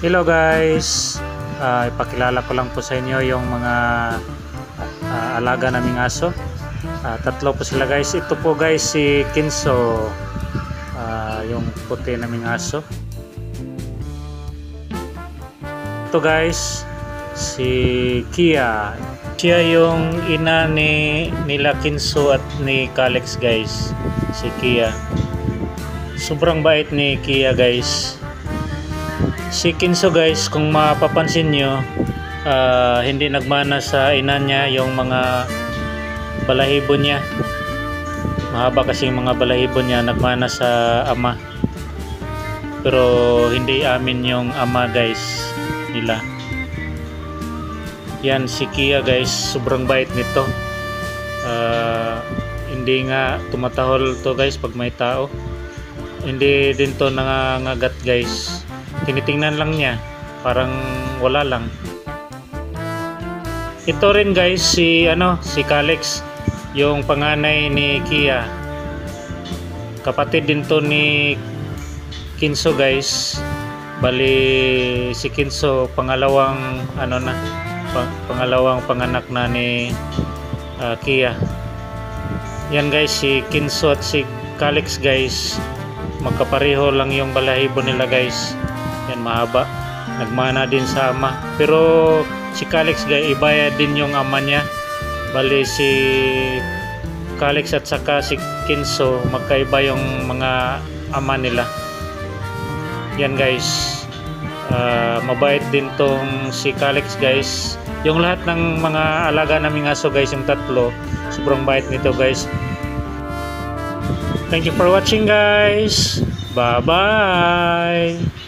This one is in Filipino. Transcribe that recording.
Hello guys, ipakilala ko lang po sa inyo yung mga alaga naming aso. Tatlo po sila guys. Ito po guys si Kinso, yung puti naming aso. Ito guys si Kia. Siya yung ina nila Kinso at ni Kalex guys. Si Kia. Sobrang bait ni Kia guys. Si Kinso guys, kung mapapansin nyo, hindi nagmana sa ina niya yung mga balahibo niya. Mahaba kasi yung mga balahibo niya, nagmana sa ama. Pero hindi amin yung ama guys nila. Yan si Kia guys, sobrang bait nito. Hindi nga tumatahol to guys pag may tao. Hindi din to nangangagat guys. Tinitingnan lang niya, parang wala lang. Ito rin guys si Kalex, yung panganay ni Kia. Kapatid din to ni Kinso guys. Bali si Kinso pangalawang pangalawang panganak na ni Kia. Yan guys si Kinso at si Kalex guys, magkapareho lang yung balahibo nila guys. Yan, mahaba, nagmana din sa ama. Pero si Kalex guys, iba din yung ama niya. Bali si Kalex at saka si Kinso, magkaiba yung mga ama nila. Yan guys, mabait din tong si Kalex guys. Yung lahat ng mga alaga naming aso guys, yung tatlo, sobrang bait nito guys. Thank you for watching guys. Bye bye.